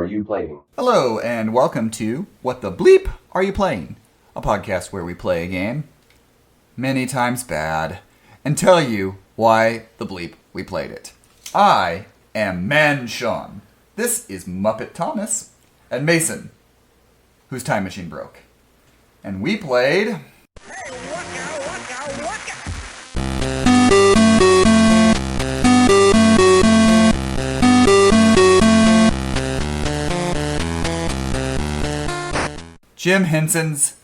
you playing? Hello, and welcome to What the Bleep Are You Playing? A podcast where we play a game, many times bad, and tell you why the bleep we played it. I am Man Sean. This is Muppet Thomas and Mason, whose time machine broke. And we played... Jim Henson's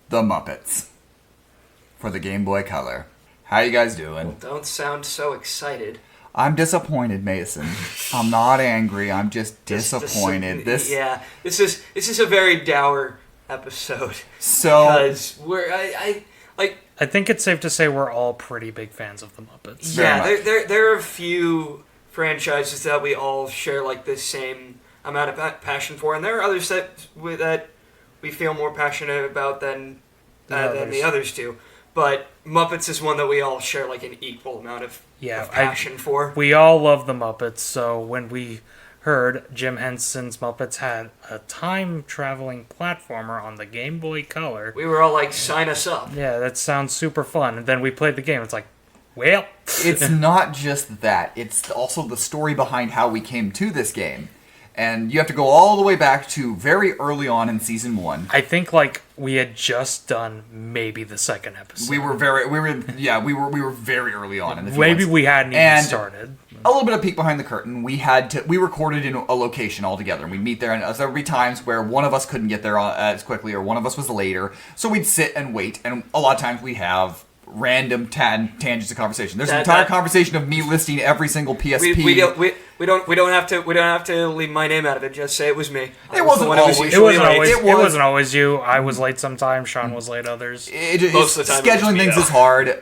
The Muppets for the Game Boy Color. How you guys doing? Don't sound so excited. I'm disappointed, Mason. I'm not angry. I'm just disappointed. This is a very dour episode. So because I think it's safe to say we're all pretty big fans of the Muppets. Yeah, there are a few franchises that we all share like the same amount of passion for, and there are others that we feel more passionate about than the others do. But Muppets is one that we all share like an equal amount of passion for. We all love the Muppets, so when we heard Jim Henson's Muppets had a time-traveling platformer on the Game Boy Color, we were all like, sign us up. Yeah, that sounds super fun. And then we played the game. It's like, well... It's not just that. It's also the story behind how we came to this game. And you have to go all the way back to very early on in season 1. I think like we had just done maybe the second episode. We were very early on in the maybe we hadn't even started. A little bit of peek behind the curtain. We recorded in a location all together, and we'd meet there, and there would be times where one of us couldn't get there as quickly, or one of us was later. So we'd sit and wait, and a lot of times we have random tangents of conversation. There's an entire conversation of me listing every single PSP. We don't have to leave my name out of it. Just say it was me. It wasn't always you. I was late sometimes. Sean was late others. Most of the time, scheduling things is hard.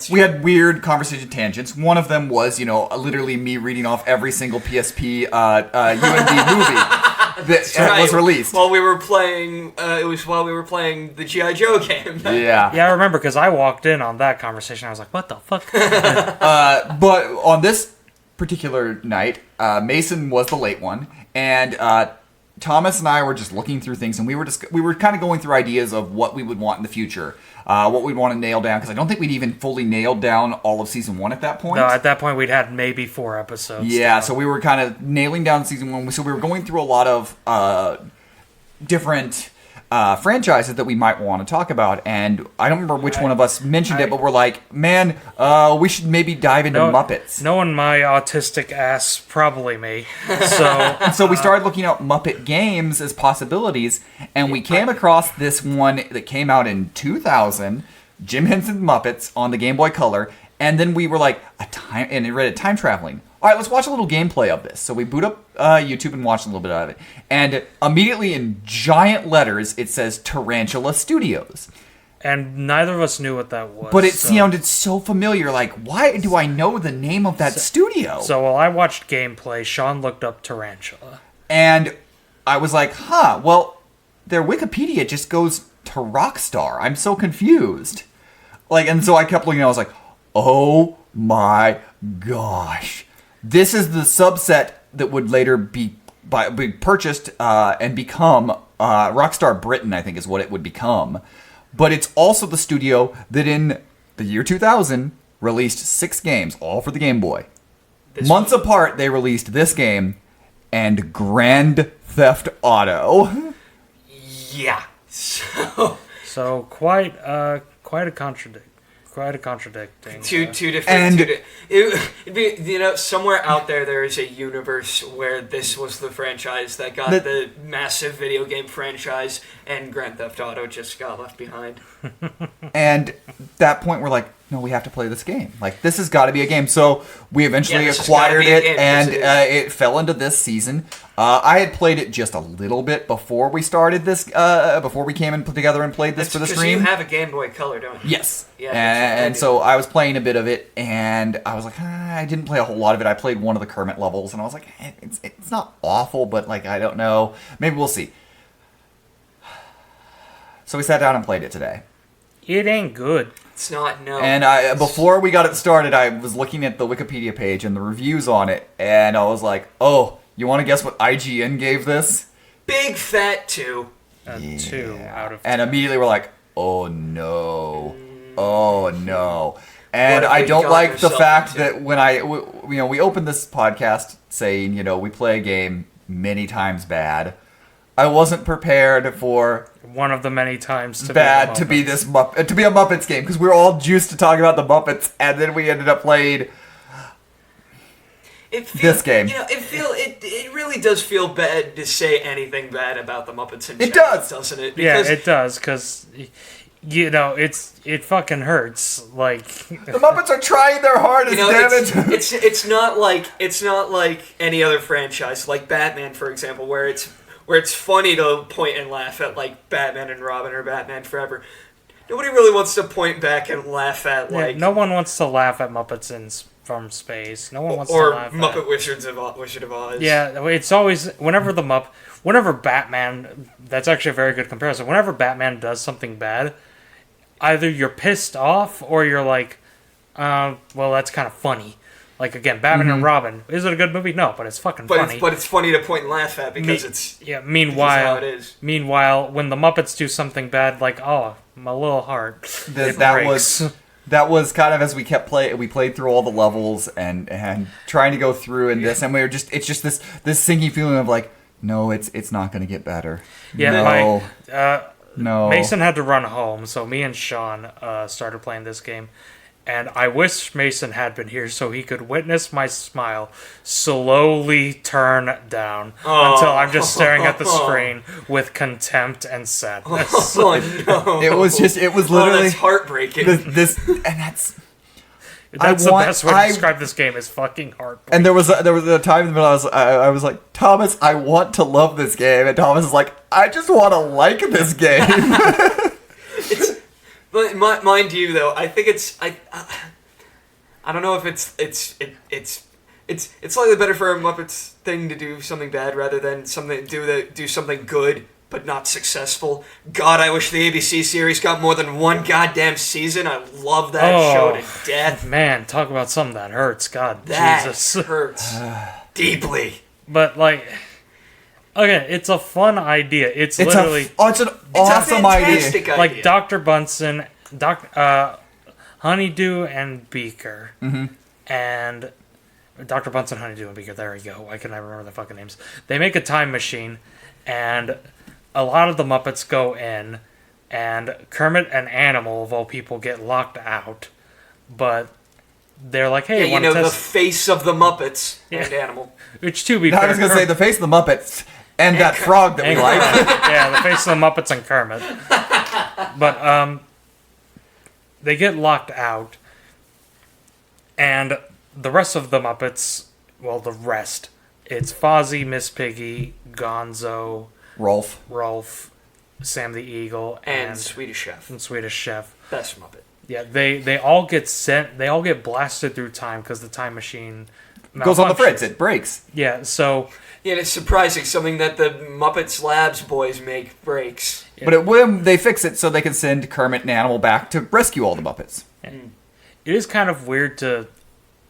We had weird conversation tangents. One of them was, literally me reading off every single PSP UMD movie that was released. While we were playing, while we were playing the G.I. Joe game. Yeah, I remember because I walked in on that conversation. I was like, "What the fuck?" But on this particular night, Mason was the late one, and Thomas and I were just looking through things, and we were kind of going through ideas of what we would want in the future, what we'd want to nail down, because I don't think we'd even fully nailed down all of season 1 at that point. No, at that point we'd had maybe 4 episodes. Yeah, so we were kind of nailing down season 1, so we were going through a lot of different franchises that we might want to talk about, and I don't remember which one of us mentioned it, but we're like, man, we should maybe dive into Muppets. Knowing my autistic ass, probably me. So we started looking at Muppet games as possibilities, and we came across this one that came out in 2000, Jim Henson's Muppets on the Game Boy Color, and then we were like, and it read it time traveling. All right, let's watch a little gameplay of this. So we boot up YouTube and watch a little bit of it. And immediately in giant letters, it says Tarantula Studios. And neither of us knew what that was. But it sounded so familiar. Like, why do I know the name of that studio? So while I watched gameplay, Sean looked up Tarantula. And I was like, well, their Wikipedia just goes to Rockstar. I'm so confused. And so I kept looking, and I was like, oh my gosh. This is the subset that would later be purchased and become Rockstar Britain, I think is what it would become. But it's also the studio that in the year 2000 released 6 games, all for the Game Boy. Months apart, they released this game and Grand Theft Auto. Yeah. So quite a contradiction. Quite a contradicting. Two different. It'd be somewhere out there is a universe where this was the franchise that got the massive video game franchise, and Grand Theft Auto just got left behind. And at that point, we're like, no, we have to play this game. This has got to be a game. So we eventually acquired it, and it fell into this season. I had played it just a little bit before we started this, before we came and put together and played this for the stream. You have a Game Boy Color, don't you? Yes. Yeah. And so I was playing a bit of it, and I was like, I didn't play a whole lot of it. I played one of the Kermit levels, and I was like, it's not awful, but I don't know. Maybe we'll see. So we sat down and played it today. It ain't good. It's not, no. And before we got it started, I was looking at the Wikipedia page and the reviews on it, and I was like, oh, You want to guess what IGN gave this? Big fat 2. 2 out of 10. And immediately we're like, oh no. Oh no. And What have I we don't gotten like the ourselves fact into? that when we opened this podcast saying, we play a game many times bad. I wasn't prepared for One of the many times to bad be to be this to be a Muppets game, because we were all juiced to talk about the Muppets, and then we ended up playing this game. It really does feel bad to say anything bad about the Muppets in It general, does. doesn't it? Yeah, Because it does, because, it fucking hurts. Like, The Muppets are trying their hardest, damn it. it's not like any other franchise, like Batman, for example, where it's funny to point and laugh at like Batman and Robin or Batman Forever. Nobody really wants to point back and laugh at like no one wants to laugh at Muppets from space. No one wants or to laugh Muppet at... Wizard of Oz. Yeah, it's always whenever Batman. That's actually a very good comparison. Whenever Batman does something bad, either you're pissed off or you're like, well, that's kind of funny. Like, again, Batman and Robin. Is it a good movie? No, but it's fucking funny. But it's funny to point and laugh at because it's Meanwhile, how it is. when the Muppets do something bad, like, oh, my little heart, it breaks. That was kind of as we we played through all the levels and trying to go through in this, and it's just this sinking feeling of like, no, it's not going to get better. Yeah, no. Mason had to run home, so me and Sean started playing this game. And I wish Mason had been here so he could witness my smile slowly turn down until I'm just staring at the screen with contempt and sadness. Oh no! It was literally that's heartbreaking. That's the best way to describe this game is fucking heartbreaking. And there was a time when I was like, Thomas, I want to love this game, and Thomas is like, I just want to like this game. But mind you, though, I think I don't know if it's slightly better for a Muppets thing to do something bad rather than do something good but not successful. God, I wish the ABC series got more than one goddamn season. I love that show to death. Man, talk about something that hurts. God, That Jesus. hurts deeply. But like, okay, it's a fun idea. It's literally it's an awesome idea. Fantastic idea. like Dr. Bunsen, Honeydew and Beaker, and Dr. Bunsen, Honeydew and Beaker. There we go. Why can I remember the fucking names? They make a time machine, and a lot of the Muppets go in, and Kermit and Animal, of all people, get locked out. But they're like, hey, yeah, the face of the Muppets and Animal. Which, to be fair, I was going to say the face of the Muppets and that frog that we like. Yeah, the face of the Muppets and Kermit. But they get locked out, and the rest of the Muppets, well, it's Fozzie, Miss Piggy, Gonzo, Rolf, Sam the Eagle, and Swedish Chef. Best Muppet. Yeah, they all get sent. They all get blasted through time because the time machine goes on the fritz. It breaks. Yeah, so yeah, it's surprising. Something that the Muppets Labs boys make breaks. Yeah. But they fix it so they can send Kermit and Animal back to rescue all the Muppets. Yeah. It is kind of weird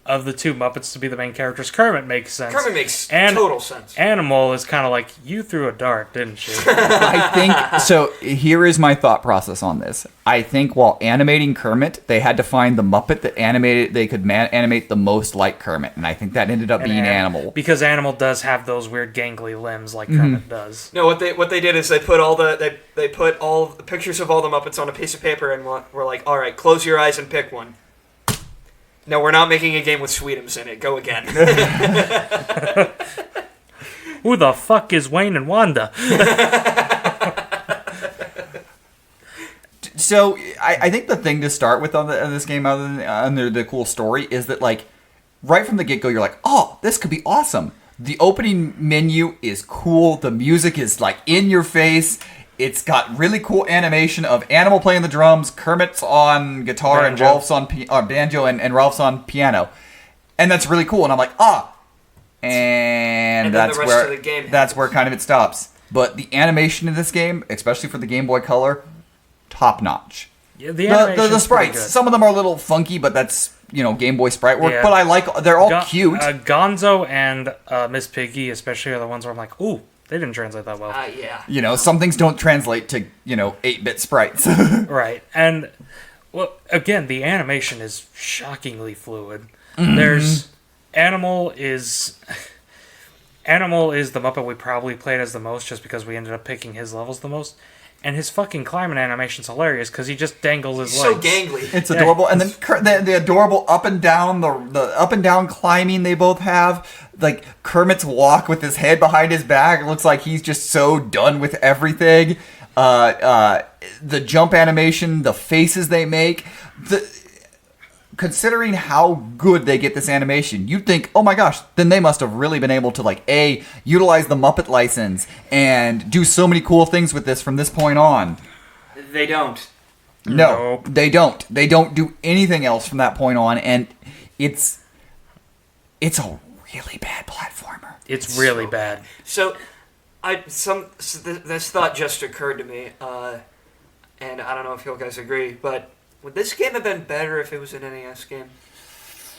of the two Muppets to be the main characters. Kermit makes sense. Kermit makes total sense. Animal is kind of like, you threw a dart, didn't you? I think, so here is my thought process on this. I think while animating Kermit, they had to find the Muppet that they could animate the most like Kermit, and I think that ended up being Animal. Because Animal does have those weird gangly limbs like Kermit does. No, what they did is they put all the pictures of all the Muppets on a piece of paper and were like, all right, close your eyes and pick one. No, we're not making a game with Sweetums in it. Go again. Who the fuck is Wayne and Wanda? So, I think the thing to start with on this game, other than under the cool story, is that, like, right from the get-go, you're like, oh, this could be awesome. The opening menu is cool. The music is, like, in your face. It's got really cool animation of Animal playing the drums, Kermit's on guitar, banjo. And Rolf's on banjo, and Ralph's on piano. And that's really cool. And I'm like, And that's where kind of it stops. But the animation in this game, especially for the Game Boy Color, top notch. Yeah, the sprites, some of them are a little funky, but that's Game Boy sprite work. Yeah. But they're all cute. Gonzo and Miss Piggy, especially, are the ones where I'm like, ooh, they didn't translate that well. Yeah. Some things don't translate to 8-bit sprites. Right. And, well, again, the animation is shockingly fluid. There's... Animal is the Muppet we probably played as the most just because we ended up picking his levels the most. And his fucking climbing animation's hilarious because he just dangles his legs. So gangly. It's adorable. And then the adorable up and down, the up and down climbing they both have. Like Kermit's walk with his head behind his back. It looks like he's just so done with everything. The jump animation, the faces they make. Considering how good they get this animation, you'd think, oh my gosh, then they must have really been able to utilize the Muppet license and do so many cool things with this from this point on. They don't. No, they don't. They don't do anything else from that point on, and it's a really bad platformer. It's really so bad. So, this thought just occurred to me, and I don't know if you guys agree, but would this game have been better if it was an NES game?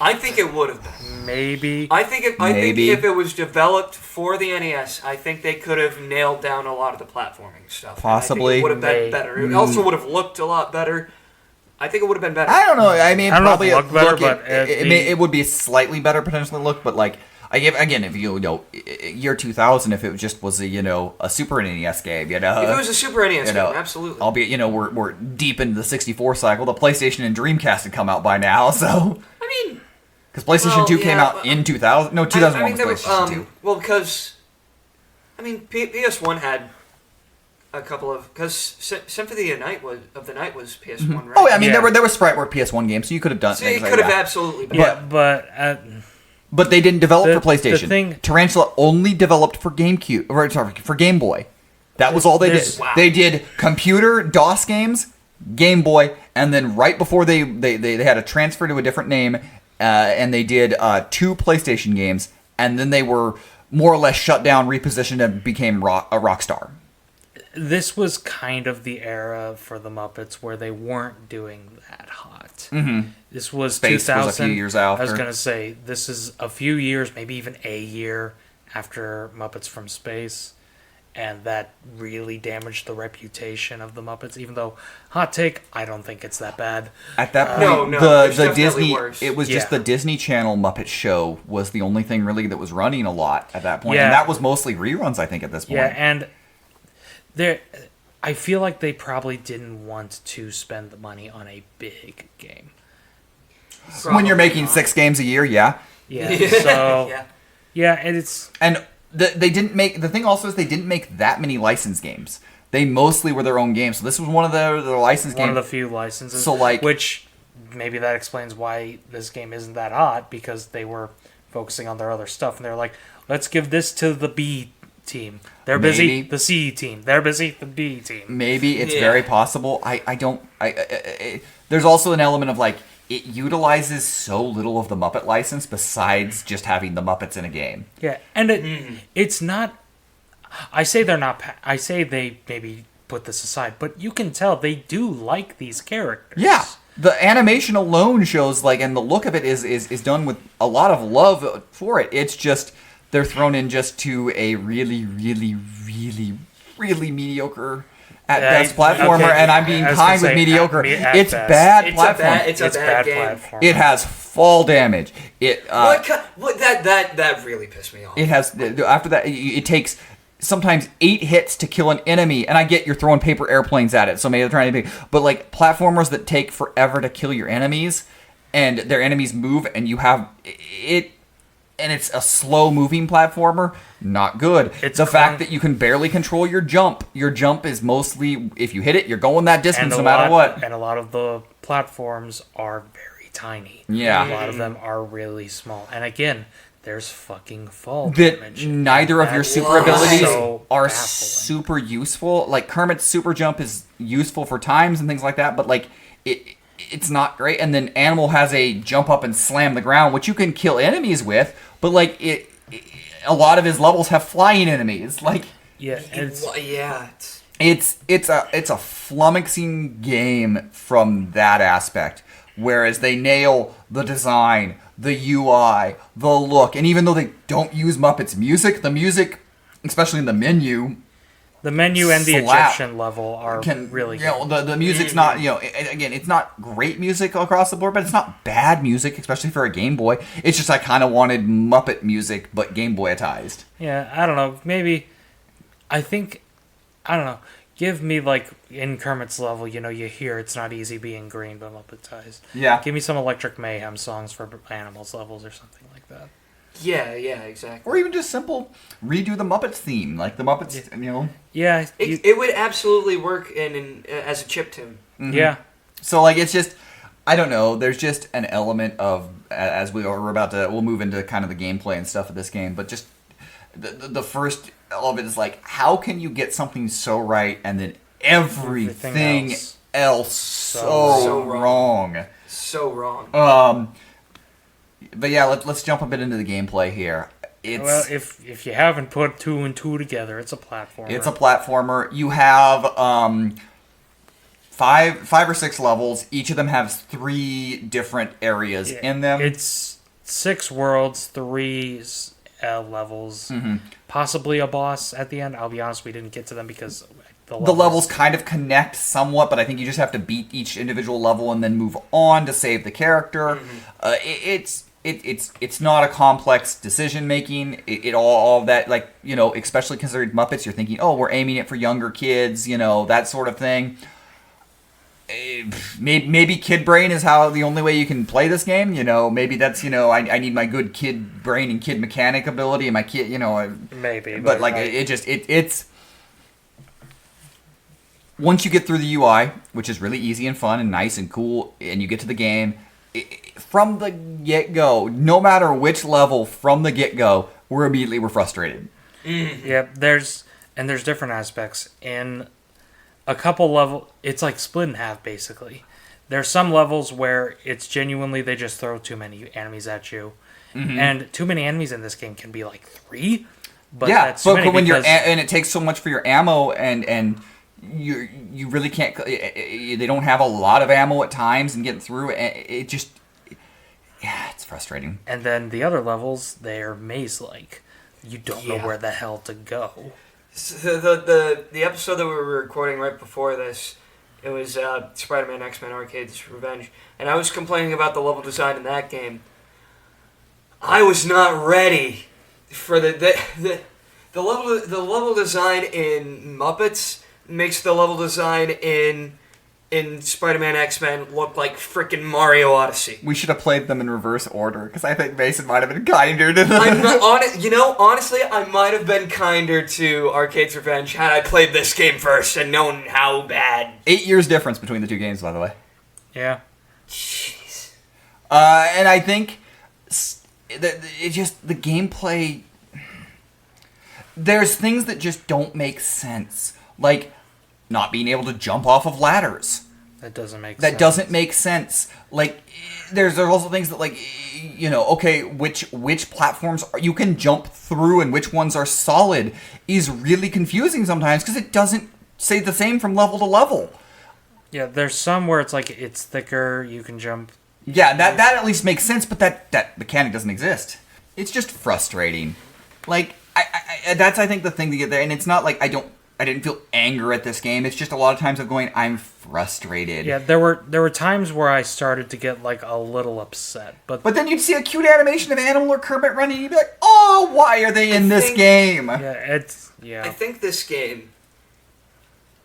I think it would have been. Maybe. I think if it was developed for the NES, I think they could have nailed down a lot of the platforming stuff. Possibly. It would have been better. It also would have looked a lot better. I think it would have been better. I don't know. I mean, probably look better, but it would be slightly better potentially look, but again, if year 2000, if it just was a Super NES game, if it was a Super NES game, absolutely. Albeit, we're deep into the 64 cycle. The PlayStation and Dreamcast had come out by now, so I mean, because PlayStation 2 came out in 2000. No, 2001 was PlayStation 2. Well, because PS1 had a couple of Symphony of the Night was PS1, right? Oh, I mean, there were sprite work PS1 games, so you could have done. So you could have absolutely been. Yeah, but they didn't develop for PlayStation. The Tarantula only developed for GameCube, or sorry, for Game Boy. That was all they did. Wow. They did computer DOS games, Game Boy, and then right before they had a transfer to a different name, and they did 2 PlayStation games, and then they were more or less shut down, repositioned, and became a Rockstar. This was kind of the era for the Muppets where they weren't doing that hot. Mm-hmm. This was Space 2000. was a few years after. I was going to say, this is a few years, maybe even a year after Muppets from Space. And that really damaged the reputation of the Muppets. Even though, hot take, I don't think it's that bad. At that point, the Disney, worse. It was just the Disney Channel Muppet Show was the only thing really that was running a lot at that point. And that was mostly reruns, I think, at this point. Yeah, and I feel like they probably didn't want to spend the money on a big game. Probably when you're making 6 games a year, yeah. Yeah, so... and it's... And they didn't make... The thing also is they didn't make that many licensed games. They mostly were their own games. So this was one of their licensed games. One of the few licenses. So, which, maybe that explains why this game isn't that hot, because they were focusing on their other stuff. And they're like, let's give this to the B team. They're busy. The C team. They're busy. The B team. Maybe it's very possible. There's also an element of it utilizes so little of the Muppet license besides just having the Muppets in a game. Yeah, and it's not. I say they're not. I say they maybe put this aside, but you can tell they do like these characters. Yeah. The animation alone shows and the look of it is done with a lot of love for it. It's just they're thrown in just to a really, really, really, really mediocre at best platformer, and I'm being kind with mediocre. It's bad platform. It's a bad game. Platform. It has fall damage. That really pissed me off. It has after that. It takes sometimes 8 hits to kill an enemy, and I get you're throwing paper airplanes at it, so maybe they're trying to be. But platformers that take forever to kill your enemies, and their enemies move, and you have it. And it's a slow-moving platformer, not good. It's the fact that you can barely control your jump. Your jump is mostly, if you hit it, you're going that distance no matter what. And a lot of the platforms are very tiny. Yeah. A lot of them are really small. And again, there's fucking fall damage. Neither of your super abilities are baffling. super useful. Kermit's super jump is useful for times and things like that, but it's not great. And then Animal has a jump up and slam the ground, which you can kill enemies with, but a lot of his levels have flying enemies. It's a flummoxing game from that aspect. Whereas they nail the design, the UI, the look, and even though they don't use Muppets music, the music, especially in the menu, the menu and the slap. Egyptian level are really you good. know, the music's not, again, it's not great music across the board, but it's not bad music, especially for a Game Boy. It's just I kind of wanted Muppet music, but Game Boy-atized. Yeah, I don't know. Maybe, I don't know. Give me, like, in Kermit's level, you hear It's Not Easy Being Green, but Muppetized. Yeah. Give me some Electric Mayhem songs for Animals levels or something like that. Yeah, exactly. Or even just simple redo the Muppets theme, like the Muppets, Yeah. It would absolutely work as a chiptune. Mm-hmm. Yeah. So, like, it's just, I don't know, there's just an element of, as we'll move into kind of the gameplay and stuff of this game, but just the first of it is like, how can you get something so right and then everything else so wrong? So wrong. But yeah, let's jump a bit into the gameplay here. Well, if you haven't put 2 and 2 together, it's a platformer. It's a platformer. You have five or six levels. Each of them has 3 different areas in them. It's 6 worlds, 3 levels, possibly a boss at the end. I'll be honest, we didn't get to them because the levels kind of connect somewhat, but I think you just have to beat each individual level and then move on to save the character. It's not a complex decision making. It all that, like, especially considered Muppets, you're thinking, oh, we're aiming it for younger kids, that sort of thing. Maybe kid brain is the only way you can play this game. Maybe that's I need my good kid brain and kid mechanic ability and my kid. Maybe, but like it's once you get through the UI, which is really easy and fun and nice and cool, and you get to the game. From the get-go, no matter which level from the get-go, we're frustrated. Yeah, there's different aspects. In a couple level, it's like split in half, basically. There's some levels where it's genuinely they just throw too many enemies at you. And too many enemies in this game can be like 3. But that's too many when and it takes so much for your ammo and you really can't. They don't have a lot of ammo at times, and getting through it just it's frustrating. And then the other levels, they're maze-like. You don't know where the hell to go. So the episode that we were recording right before this, it was Spider-Man X-Men Arcade's Revenge, and I was complaining about the level design in that game. I was not ready for the level design in Muppets makes the level design in Spider-Man X-Men look like frickin' Mario Odyssey. We should have played them in reverse order, because I think Mason might have been kinder to them. I'm not honestly, I might have been kinder to Arcade's Revenge had I played this game first and known how bad. 8 years difference between the 2 games, by the way. Yeah. Jeez. And I think it just, the gameplay, there's things that just don't make sense. Like, not being able to jump off of ladders. That doesn't make sense. That doesn't make sense. Like, there's also things that, like, okay, which platforms you can jump through and which ones are solid is really confusing sometimes because it doesn't say the same from level to level. Yeah, there's some where it's like it's thicker, you can jump. Yeah, that at least makes sense, but that mechanic doesn't exist. It's just frustrating. Like, I that's, I think, the thing to get there, and it's not like I didn't feel anger at this game. It's just a lot of times of going, I'm frustrated. Yeah, there were times where I started to get like a little upset, but then you'd see a cute animation of Animal or Kermit running, and you'd be like, oh, why are they in this game? Yeah, I think this game,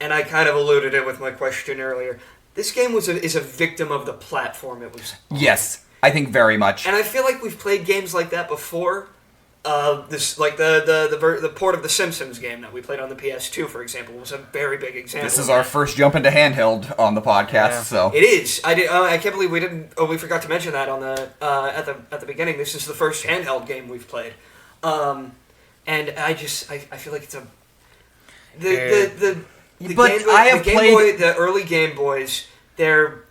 and I kind of alluded it with my question earlier. This game is a victim of the platform it was on. Yes, I think very much. And I feel like we've played games like that before. This, like the port of the Simpsons game that we played on the PS2, for example, was a very big example. This is our first jump into handheld on the podcast, so it is. I can't believe we didn't. Oh, we forgot to mention that on the at the beginning. This is the first handheld game we've played, and I feel like it's a the but Game Boy, I have the Game Boy, the early Game Boys. They're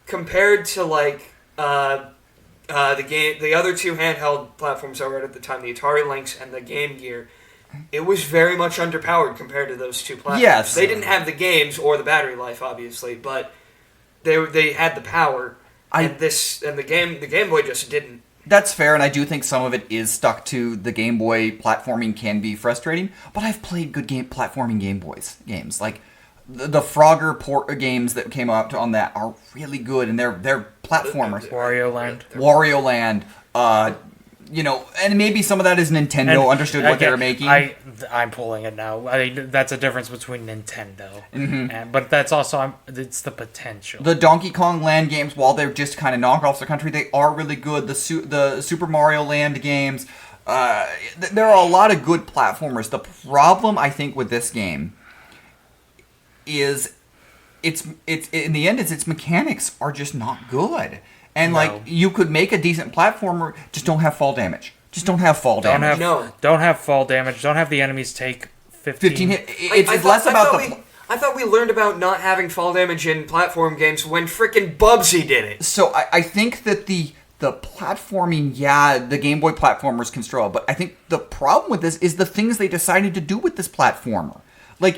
compared to like. The other 2 handheld platforms that were at the time, the Atari Lynx and the Game Gear, it was very much underpowered compared to those 2 platforms. Yes. They didn't have the games or the battery life, obviously, but they had the power. and the Game Boy just didn't. That's fair, and I do think some of it is stuck to the Game Boy. Platforming can be frustrating, but I've played good platforming Game Boys games. Like the Frogger port games that came out on that are really good, and they're platformers. Wario Land. And maybe some of that is Nintendo And understood what they were making. I'm pulling it now. That's a difference between Nintendo, but that's also it's the potential. The Donkey Kong Land games, while they're just kind of knockoffs of country, they are really good. The Super Mario Land games, there are a lot of good platformers. The problem I think with this game is it's in the end its mechanics are just not good. And, you could make a decent platformer, just don't have fall damage. Don't have fall damage. Don't have fall damage. Don't have the enemies take 15 hit. It's less about I thought we learned about not having fall damage in platform games when frickin' Bubsy did it. So I think that the platforming, the Game Boy platformers can struggle, but I think the problem with this is the things they decided to do with this platformer. I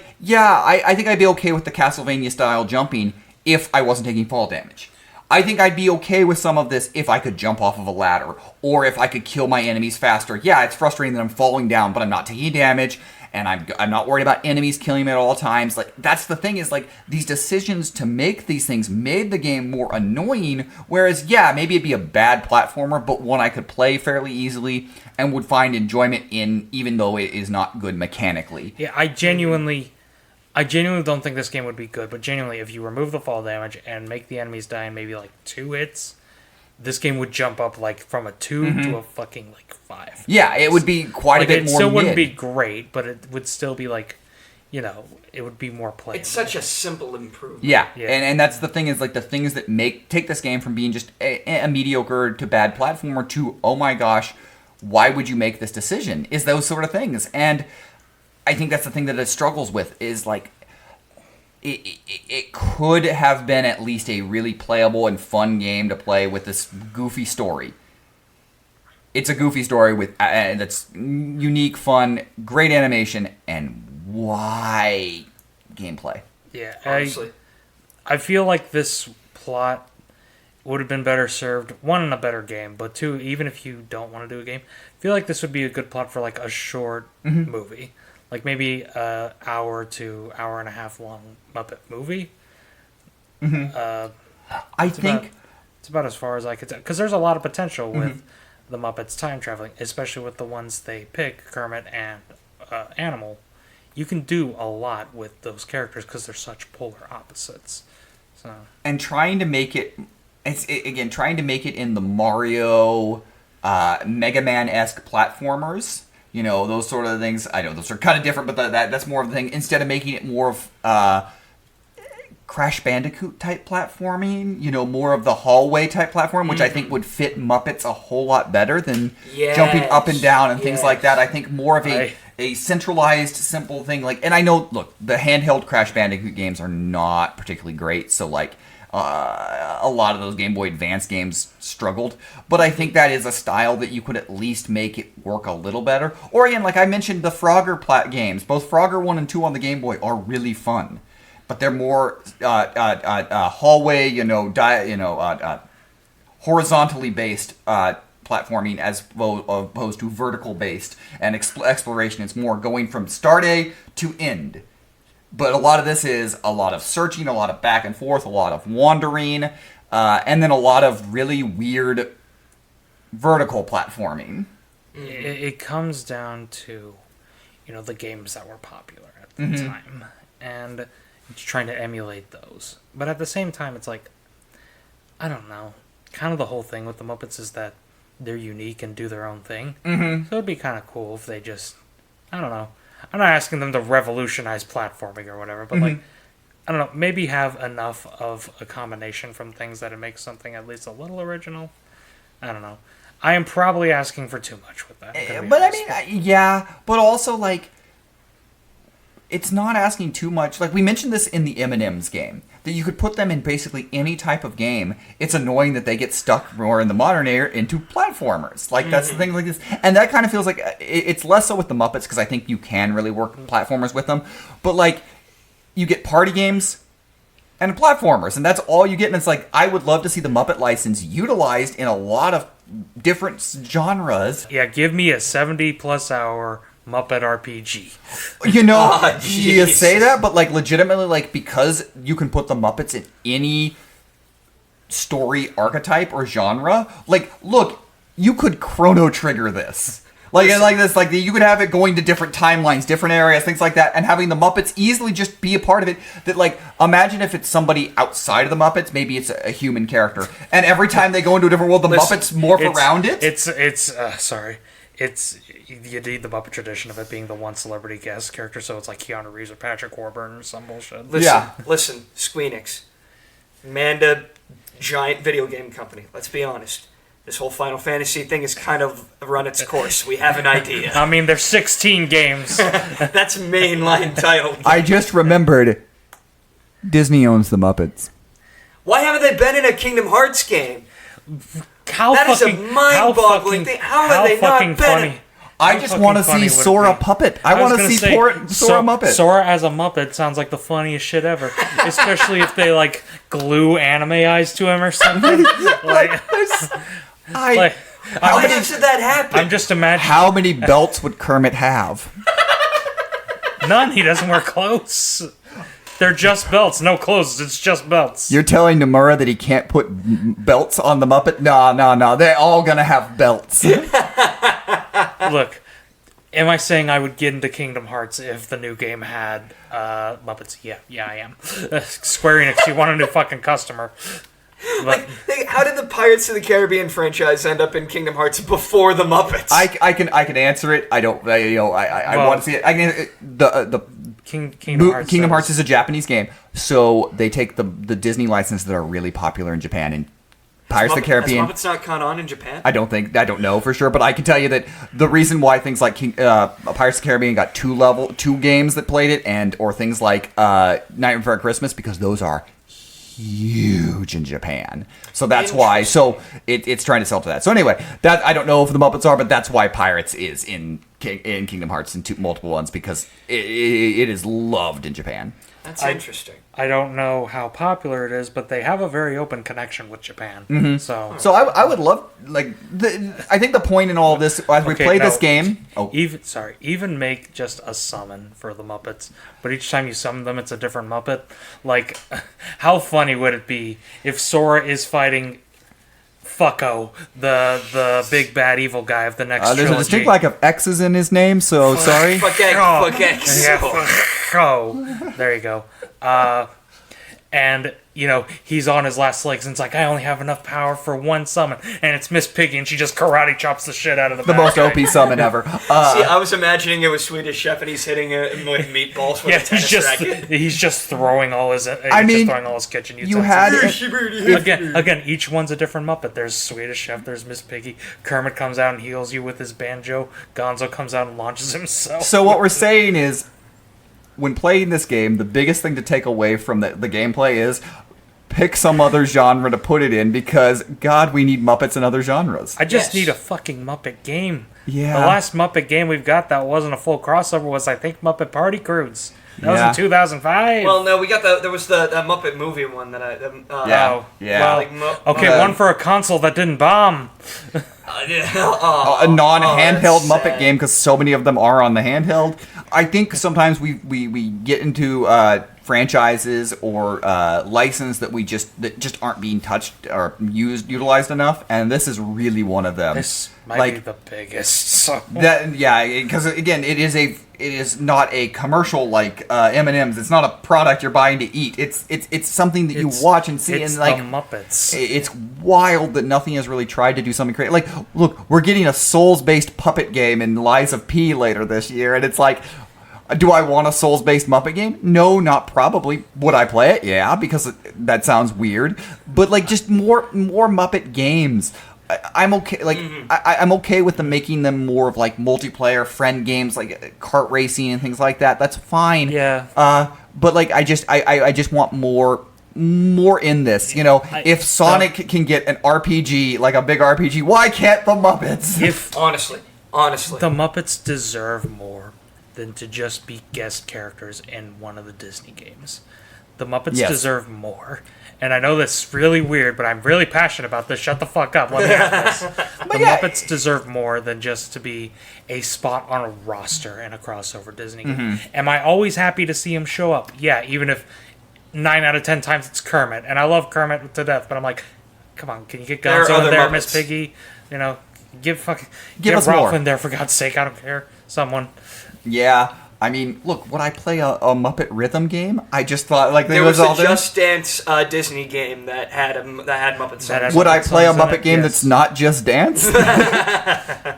think I'd be okay with the Castlevania-style jumping if I wasn't taking fall damage. I think I'd be okay with some of this if I could jump off of a ladder, or if I could kill my enemies faster. Yeah, it's frustrating that I'm falling down, but I'm not taking damage, and I'm not worried about enemies killing me at all times. That's the thing is, these decisions to make these things made the game more annoying, whereas, maybe it'd be a bad platformer, but one I could play fairly easily and would find enjoyment in, even though it is not good mechanically. Yeah, I genuinely don't think this game would be good, but genuinely, if you remove the fall damage and make the enemies die in maybe 2 hits, this game would jump up from a 2 to a fucking 5. Yeah, it would be quite a bit more. It still wouldn't be great, but it would still be it would be more playable. It's such a simple improvement. Yeah. And that's the thing is the things that take this game from being just a mediocre to bad platformer to, oh my gosh, why would you make this decision? Is those sort of things. And I think that's the thing that it struggles with is it could have been at least a really playable and fun game to play with this goofy story. It's a goofy story that's unique, fun, great animation, and why gameplay. Yeah, honestly. I feel like this plot would have been better served, one, in a better game, but two, even if you don't want to do a game, I feel like this would be a good plot for a short movie. Maybe an hour to hour and a half long Muppet movie. I think it's about as far as I could tell. Because there's a lot of potential with the Muppets time traveling, especially with the ones they pick, Kermit and Animal. You can do a lot with those characters because they're such polar opposites. So. And trying to make it in the Mario, Mega Man-esque platformers. Those sort of things. I know those are kind of different, but that's more of the thing. Instead of making it more of Crash Bandicoot type platforming, more of the hallway type platform, which I think would fit Muppets a whole lot better than jumping up and down and things like that. I think more of a centralized, simple thing. And I know, look, the handheld Crash Bandicoot games are not particularly great, so a lot of those Game Boy Advance games struggled, but I think that is a style that you could at least make it work a little better. Or again, like I mentioned, the Frogger games, both Frogger 1 and 2 on the Game Boy are really fun, but they're more hallway, horizontally based platforming as opposed to vertical based, and exploration is more going from start A to end. But a lot of this is a lot of searching, a lot of back and forth, a lot of wandering, and then a lot of really weird vertical platforming. It comes down to, the games that were popular at the time, and it's trying to emulate those. But at the same time, it's I don't know. Kind of the whole thing with the Muppets is that they're unique and do their own thing. So it'd be kind of cool if they just, I don't know. I'm not asking them to revolutionize platforming or whatever, but I don't know, maybe have enough of a combination from things that it makes something at least a little original. I don't know. I am probably asking for too much with that. But I mean, but also it's not asking too much. We mentioned this in the M&M's game, that you could put them in basically any type of game. It's annoying that they get stuck more in the modern era into platformers. That's the thing like this. And that kind of feels like it's less so with the Muppets, because I think you can really work platformers with them. But you get party games, and platformers, and that's all you get. And it's like, I would love to see the Muppet license utilized in a lot of different genres. Yeah, give me a 70-plus hour Muppet RPG. You know, Oh, you jeez. say that, but like legitimately, like because you can put the Muppets in any story archetype or genre. Like, look, you could Chrono Trigger this. Like, and like this, like you could have it going to different timelines, different areas, things like that, and having the Muppets easily just be a part of it. That, like, imagine if it's somebody outside of the Muppets, maybe it's a human character, and every time they go into a different world, the Muppets morph around it. It's you need the Muppet tradition of it being the one celebrity guest character, so it's like Keanu Reeves or Patrick Warburton or some bullshit. Listen, Squeenix, Manda, giant video game company. Let's be honest. This whole Final Fantasy thing has kind of run its course. We have an idea. I mean, there's 16 games. That's mainline title. I just remembered Disney owns the Muppets. Why haven't they been in a Kingdom Hearts game? How That is a fucking mind-boggling thing. How have they not fucking been in- funny? I just want to see Sora Puppet. I want to see Sora Muppet. Sora as a Muppet sounds like the funniest shit ever. Especially if they, like, glue anime eyes to him or something. How should that happen? I'm just imagining. How many belts would Kermit have? None. He doesn't wear clothes. They're just belts. No clothes. It's just belts. You're telling Nomura that he can't put belts on the Muppet? No. They're all going to have belts. Look, am I saying I would get into Kingdom Hearts if the new game had Muppets? Yeah, I am. Square Enix, you want a new fucking customer. But How did the Pirates of the Caribbean franchise end up in Kingdom Hearts before the Muppets? I can answer it. I don't. I want to see it. I can. The Kingdom Hearts is a Japanese game, so they take the Disney licenses that are really popular in Japan and Pirates of the Caribbean. Has Muppets not caught on in Japan? I don't know for sure, but I can tell you that the reason why things like Pirates of the Caribbean got two games that played it, or things like Night Before Christmas, because those are huge in Japan. So that's why. So it's trying to sell to that. So anyway, that I don't know if the Muppets are, but that's why Pirates is in Kingdom Hearts in multiple ones, because it is loved in Japan. That's interesting. I don't know how popular it is, but they have a very open connection with Japan. Mm-hmm. So I would love, like, I think the point in all of this, as we play this game... Even make just a summon for the Muppets, but each time you summon them, it's a different Muppet. Like, how funny would it be if Sora is fighting Fucko, the big bad evil guy of the next There's trilogy? a distinct lack of X's in his name, so sorry. Fuck X. Yeah, Fucko. There you go. And, he's on his last legs, and it's like, I only have enough power for one summon. And it's Miss Piggy, and she just karate chops the shit out of the The bad most guy. OP summon ever. See, I was imagining it was Swedish Chef, and he's hitting him with meatballs with a tennis racket. He's just throwing all his kitchen utensils. You had... Again, each one's a different Muppet. There's Swedish Chef, there's Miss Piggy. Kermit comes out and heals you with his banjo. Gonzo comes out and launches himself. So what we're saying is, when playing this game, the biggest thing to take away from the gameplay is pick some other genre to put it in, because, God, we need Muppets in other genres. I just need a fucking Muppet game. Yeah. The last Muppet game we've got that wasn't a full crossover was, I think, Muppet Party Cruise. That was in 2005. Well, no, we got there was the Muppet movie one that one for a console that didn't bomb. A non-handheld Muppet game, because so many of them are on the handheld. I think sometimes we get into franchises or license that just aren't being touched or utilized enough, and this is really one of them. This might be the biggest. So. Because again, it is not a commercial like M&M's. It's not a product you're buying to eat. It's something that you watch and see. It's and like the Muppets. It's wild that nothing has really tried to do something creative. Like, look, we're getting a Souls-based puppet game in Lies of P later this year, and it's like, do I want a Souls-based Muppet game? No, not probably. Would I play it? Yeah, because that sounds weird. But like, just more Muppet games. I'm okay. Like, I'm okay with them making them more of like multiplayer friend games, like kart racing and things like that. That's fine. Yeah. But like, I just want more in this. If Sonic can get an RPG, like a big RPG, why can't the Muppets? Honestly, the Muppets deserve more than to just be guest characters in one of the Disney games. The Muppets Yes. deserve more. And I know that's really weird, but I'm really passionate about this. Shut the fuck up. Let me have this. The yeah. Muppets deserve more than just to be a spot on a roster in a crossover Disney game. Am I always happy to see him show up? Yeah, even if 9 out of 10 times it's Kermit. And I love Kermit to death, but I'm like, come on, can you get There are Gonzo in other there, Muppets. Miss Piggy? You know, give us Ralph more. in there, for God's sake. I don't care. Someone. Yeah. I mean, look, would I play a Muppet rhythm game? I just thought, like, There was all a there. Just Dance Disney game that had Muppet songs. That had Would I Muppet play a songs in Muppet it? game Yes. that's not Just Dance? I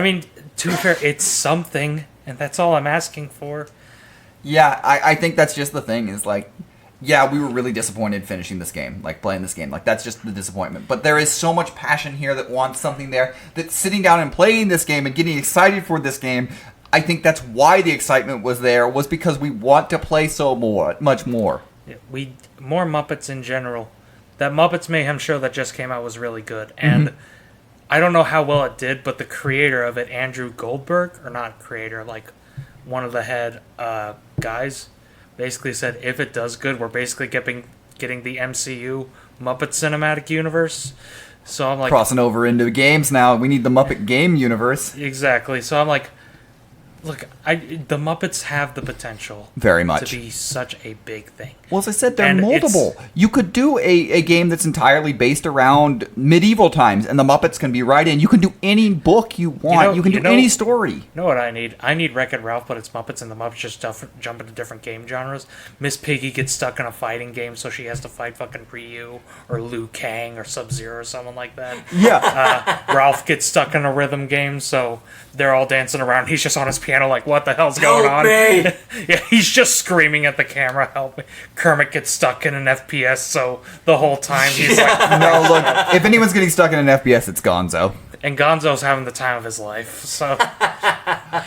mean, to be fair, it's something, and that's all I'm asking for. Yeah, I think that's just the thing, is like, yeah, we were really disappointed finishing this game, like playing this game. Like, that's just the disappointment. But there is so much passion here that wants something there, that sitting down and playing this game and getting excited for this game, I think that's why the excitement was there, was because we want to play much more. Yeah, more Muppets in general. That Muppets Mayhem show that just came out was really good, and I don't know how well it did, but the creator of it, Andrew Goldberg, or not creator, like one of the head guys, basically said if it does good, we're basically getting the MCU Muppet Cinematic Universe. So I'm like, Crossing over into games now, we need the Muppet game universe. exactly. So I'm like, look, the Muppets have the potential Very much. to be such a big thing. Well, as I said, they're And moldable. You could do a game that's entirely based around medieval times, and the Muppets can be right in. You can do any book you want. You can do any story. You know what I need? I need Wreck-It Ralph, but it's Muppets, and the Muppets just jump into different game genres. Miss Piggy gets stuck in a fighting game, so she has to fight fucking Ryu or Liu Kang or Sub-Zero or someone like that. Yeah. Ralph gets stuck in a rhythm game, so they're all dancing around. He's just on his piano like, what the hell's going Help on? me! Yeah, he's just screaming at the camera, help me. Kermit gets stuck in an FPS, so the whole time he's like... No, look, if anyone's getting stuck in an FPS, it's Gonzo. And Gonzo's having the time of his life, so... I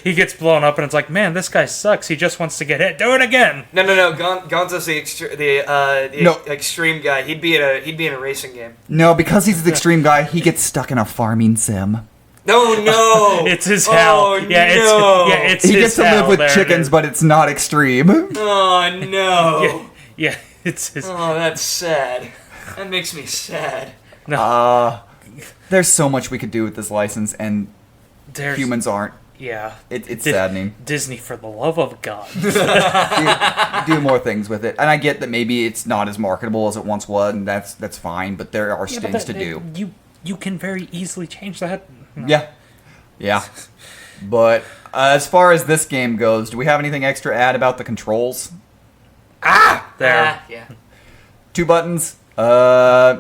he gets blown up, and it's like, man, this guy sucks. He just wants to get hit. Do it again! No. Gonzo's the No. extreme guy. He'd be in a racing game. No, because he's the extreme guy, he gets stuck in a farming sim. No. It's his hell. Oh, Yeah, no. it's He his gets to hell. live with There it chickens, is. but it's not extreme. Oh no. Yeah, it's his... Oh, that's sad. That makes me sad. There's so much we could do with this license, and There's, humans aren't. Yeah. It's saddening. Disney, for the love of God. Do more things with it. And I get that maybe it's not as marketable as it once was, and that's fine, but there are things to do. You can very easily change that. Yeah. But as far as this game goes, do we have anything extra to add about the controls? There. Yeah. 2 buttons,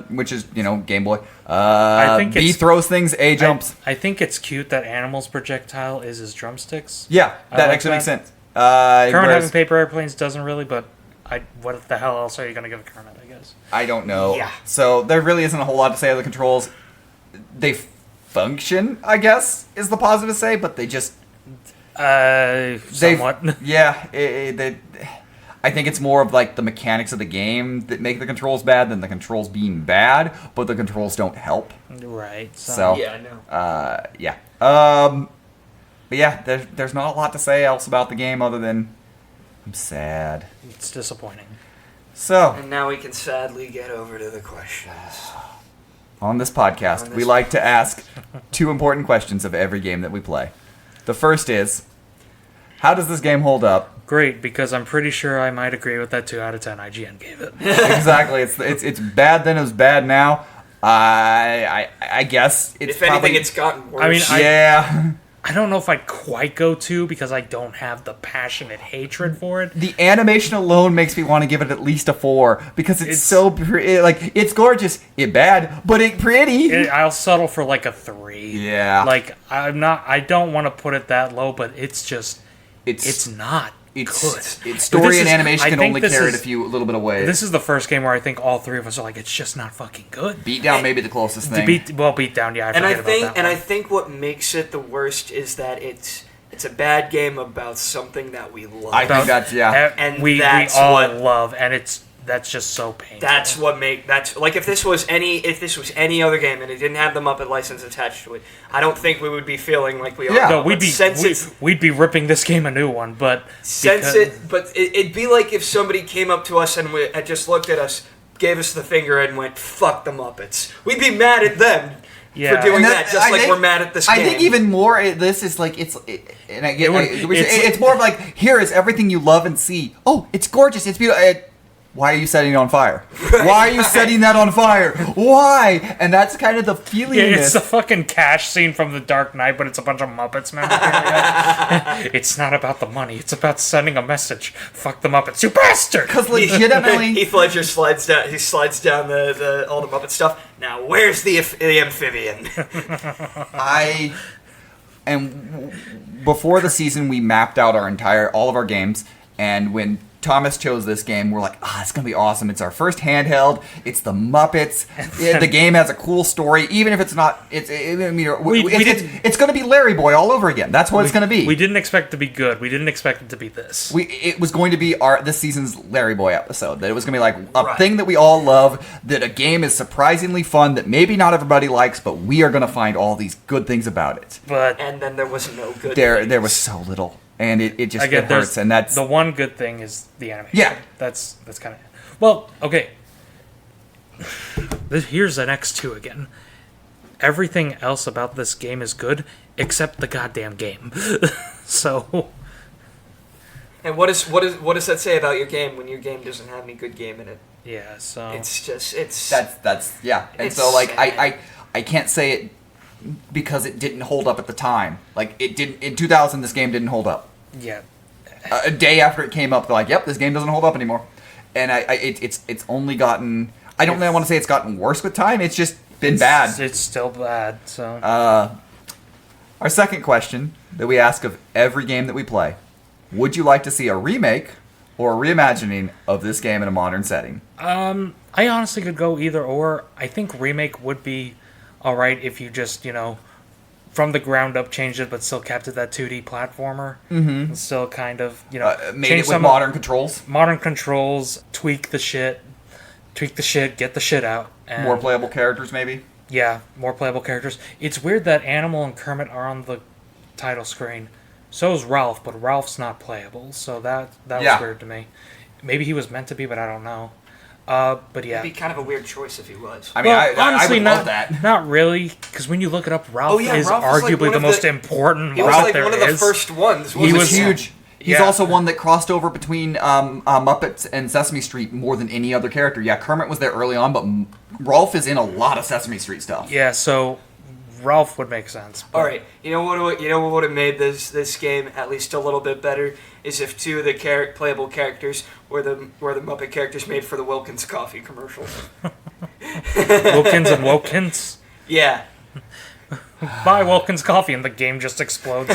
which is, Game Boy. I think B it's- throws things, A jumps. I think it's cute that Animal's projectile is his drumsticks. Yeah, I that like actually that. makes sense. Kermit Whereas- having paper airplanes doesn't really, but what the hell else are you going to give Kermit, I guess? I don't know. Yeah. So there really isn't a whole lot to say on the controls. They function, I guess, is the positive to say, but they just... Somewhat. Yeah, I think it's more of like the mechanics of the game that make the controls bad than the controls being bad, but the controls don't help. Right. So, Yeah, I know. yeah. But yeah, there's not a lot to say else about the game other than I'm sad. It's disappointing. So, And now we can sadly get over to the questions. on this podcast, we like to ask 2 important questions of every game that we play. The first is, how does this game hold up? Great, because I'm pretty sure I might agree with that 2 out of 10 IGN gave it. Exactly. It's bad then, it's bad now. I guess it's If anything, probably, it's gotten worse. I mean, yeah. I don't know if I'd quite go 2 because I don't have the passionate hatred for it. The animation alone makes me want to give it at least a 4 because it's so it's gorgeous. It's bad, but it's pretty. I'll settle for like a 3. Yeah. Like I don't want to put it that low, but it's just it's not good. Its story and animation I can think only this carry it is- a little bit of way. This is the first game where I think all 3 of us are like, it's just not fucking good. Beatdown may be the closest thing. Beat down, yeah. and I forget think about that and I one. think what makes it the worst is that it's a bad game about something that we love. I think that's And we that's all what- love, and it's that's just so painful. That's like if this was any other game and it didn't have the Muppet license attached to it, I don't think we would be feeling like we are. Yeah. No, But we'd be ripping this game a new one, but it'd be like if somebody came up to us and had just looked at us, gave us the finger, and went, "Fuck the Muppets." We'd be mad at them for doing that, just like we're mad at this game. I think even more, this is like it's more of like, here is everything you love and see. Oh, it's gorgeous. It's beautiful. Why are you setting it on fire? Why are you setting that on fire? Why? And that's kind of the feeling. Yeah, it's the fucking cash scene from The Dark Knight, but it's a bunch of Muppets memorabilia. It's not about the money. It's about sending a message. Fuck the Muppets, you bastard! Because legitimately, Heath Ledger slides down. He slides down the all the Muppet stuff. Now, where's the amphibian? Before the season, we mapped out all of our games, and when Thomas chose this game, we're like, it's gonna be awesome. It's our first handheld. It's the Muppets. The game has a cool story, even if it's not. It's gonna be Larry Boy all over again. That's what it's gonna be. We didn't expect it to be good. We didn't expect it to be this. It was going to be this season's Larry Boy episode. That it was gonna be like a thing that we all love. That a game is surprisingly fun. That maybe not everybody likes, but we are gonna find all these good things about it. And then there was no good. There was so little. And it just hurts, and that's the one good thing is the animation. Yeah, that's kind of well. Okay, here's an X2 again. Everything else about this game is good except the goddamn game. So, and what does that say about your game when your game doesn't have any good game in it? Yeah, so that's yeah, and so like I can't say it. Because it didn't hold up at the time. Like, it didn't... In 2000, this game didn't hold up. Yeah. A day after it came up, they're like, yep, this game doesn't hold up anymore. And it's only gotten... I don't want to say it's gotten worse with time. It's just been bad. It's still bad, so... Our second question that we ask of every game that we play. Would you like to see a remake or a reimagining of this game in a modern setting? I honestly could go either or. I think remake would be... alright if you just, from the ground up changed it, but still kept it that 2D platformer. Mm-hmm. And still kind of, made it with modern controls. Modern controls, tweak the shit, get the shit out. And more playable characters, maybe? Yeah, more playable characters. It's weird that Animal and Kermit are on the title screen. So is Ralph, but Ralph's not playable, so that was weird to me. Maybe he was meant to be, but I don't know. But yeah, it'd be kind of a weird choice if he was. I mean, honestly, I would love that. Not really, because when you look it up, Ralph is Ralph arguably the most important. He was like one of the first ones. He was huge. He's also one that crossed over between Muppets and Sesame Street more than any other character. Yeah, Kermit was there early on, but Ralph is in a lot of Sesame Street stuff. Yeah, so Ralph would make sense. All right, you know what would have made this game at least a little bit better is if two of the playable characters were the Muppet characters made for the Wilkins coffee commercials. Wilkins and Wilkins. Yeah. Buy Wilkins coffee and the game just explodes.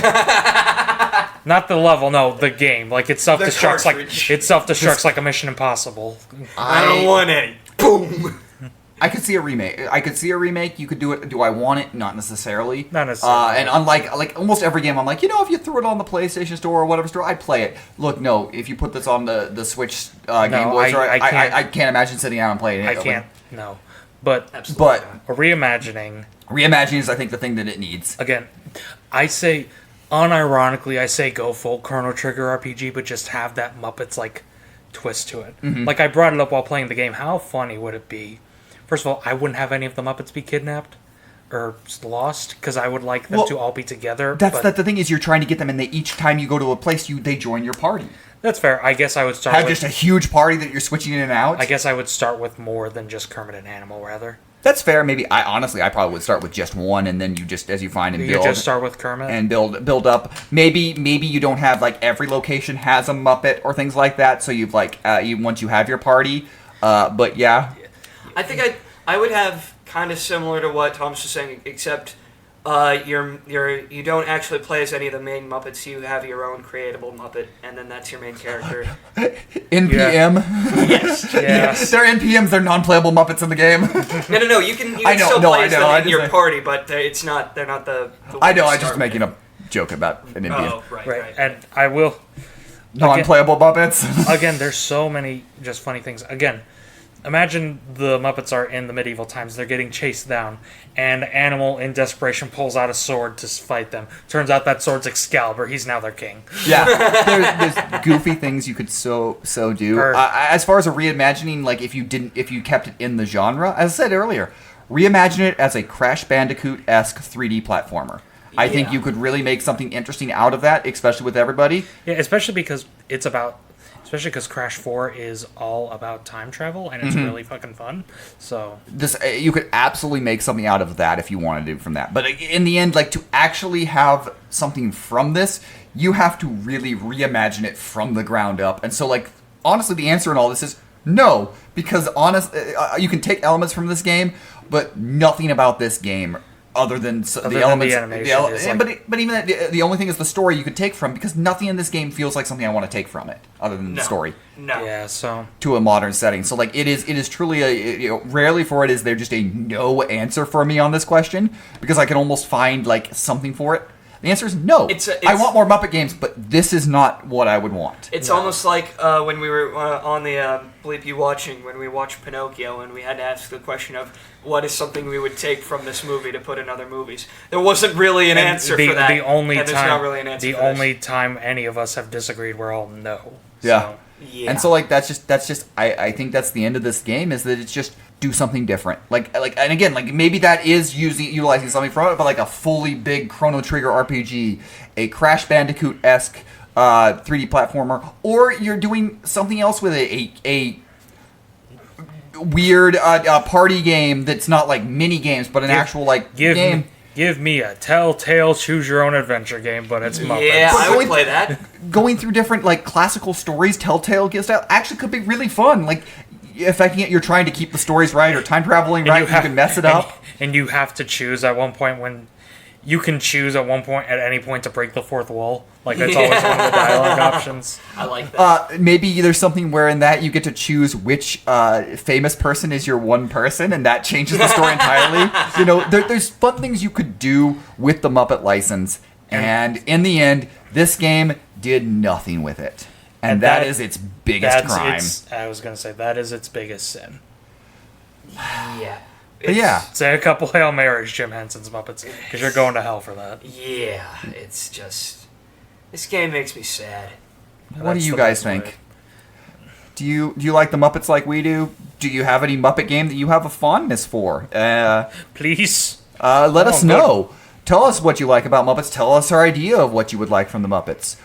Not the level, no, the game. Like it self-destructs like a Mission Impossible. I don't want any. Boom. I could see a remake. You could do it. Do I want it? Not necessarily. Not necessarily. And unlike almost every game, I'm like, if you threw it on the PlayStation Store or whatever store, I'd play it. Look, no, if you put this on the Switch Game Boy Store, I can't imagine sitting down and playing it. I can't. No. But a reimagining. Reimagining is, I think, the thing that it needs. Again, I say, unironically, go full Chrono Trigger RPG, but just have that Muppets twist to it. Mm-hmm. Like I brought it up while playing the game. How funny would it be? First of all, I wouldn't have any of the Muppets be kidnapped or lost because I would like them to all be together. That's the thing is you're trying to get them, and each time you go to a place, they join your party. That's fair. I guess I would start with... just a huge party that you're switching in and out? I guess I would start with more than just Kermit and Animal, rather. That's fair. Maybe, I probably would start with just one, and then you just, as you find and build... You just start with Kermit? And build up. Maybe you don't have, every location has a Muppet or things like that, so you've, once you have your party, but yeah. I think I would have kind of similar to what Thomas was saying, except you don't actually play as any of the main Muppets. You have your own creatable Muppet, and then that's your main character. NPM. Yeah. Yes. Yes. They're NPMs. They're non-playable Muppets in the game. No. You can still play as them in your party, but they're not the I know. I'm just making a joke about an NPM. Oh, right. And I will non-playable Muppets. Again, there's so many just funny things. Again, imagine the Muppets are in the medieval times. They're getting chased down, and Animal, in desperation, pulls out a sword to fight them. Turns out that sword's Excalibur. He's now their king. Yeah, there's goofy things you could so do. As far as a reimagining, like if you kept it in the genre, as I said earlier, reimagine it as a Crash Bandicoot-esque 3D platformer. I think you could really make something interesting out of that, especially with everybody. Yeah, especially because Crash 4 is all about time travel, and it's really fucking fun. So you could absolutely make something out of that if you wanted to from that. But in the end, like to actually have something from this, you have to really reimagine it from the ground up. And so, like, honestly, the answer in all this is no, because you can take elements from this game, but nothing about this game. Other than the elements, but even the only thing is the story you could take from, because nothing in this game feels like something I want to take from it, other than the story. No. Yeah. So to a modern setting, so like it is truly rarely for it is there just a no answer for me on this question, because I can almost find like something for it. The answer is no. I want more Muppet games, but this is not what I would want. It's almost like when we were on the Bleep You Watching, when we watched Pinocchio, and we had to ask the question of what is something we would take from this movie to put in other movies. There wasn't really an answer for that. The only time any of us have disagreed, we're all no. Yeah. So. Yeah. And so like that's just I think that's the end of this game, is that it's just do something different. Like and again, like maybe that is utilizing something from it, but like a fully big Chrono Trigger RPG, a Crash Bandicoot-esque 3D platformer, or you're doing something else with a weird party game that's not like mini games, but an actual like game. Give me a Telltale choose-your-own-adventure game, but it's Muppets. Yeah, I would play that. Going through different like classical stories, Telltale style, actually could be really fun. Like, affecting it, you're trying to keep the stories right or time traveling right, you can mess it up. And you have to choose at one point when... You can choose at any point to break the fourth wall. Like, that's always one of the dialogue options. I like that. Maybe there's something where in that you get to choose which famous person is your one person, and that changes the story entirely. You know, there's fun things you could do with the Muppet license, and in the end, this game did nothing with it. And that is its biggest crime. I was going to say, that is its biggest sin. Yeah. Say a couple Hail Marys, Jim Henson's Muppets, because you're going to hell for that. Yeah, it's just... This game makes me sad. What do you guys think? Do you like the Muppets like we do? Do you have any Muppet game that you have a fondness for? Please. Let us know. Tell us what you like about Muppets. Tell us our idea of what you would like from the Muppets.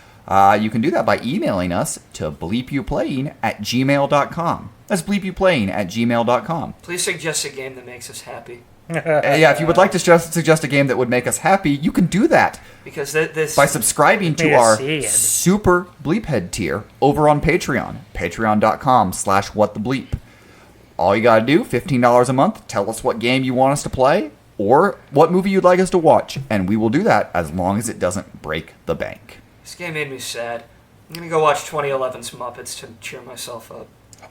You can do that by emailing us to bleepyouplaying@gmail.com. That's bleepyouplaying@gmail.com. Please suggest a game that makes us happy. If you would like to suggest a game that would make us happy, you can do that. Because this... By subscribing to our Super Bleephead tier over on Patreon. Patreon.com/whatthebleep. All you gotta do, $15 a month, tell us what game you want us to play, or what movie you'd like us to watch, and we will do that as long as it doesn't break the bank. This game made me sad. I'm gonna go watch 2011's Muppets to cheer myself up.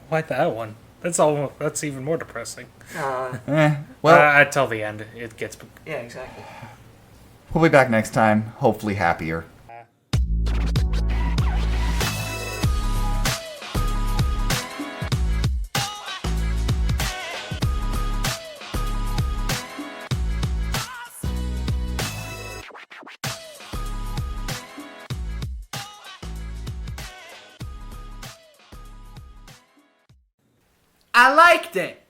Why that one? That's even more depressing. Until the end, it gets... Yeah, exactly. We'll be back next time, hopefully happier. I liked it.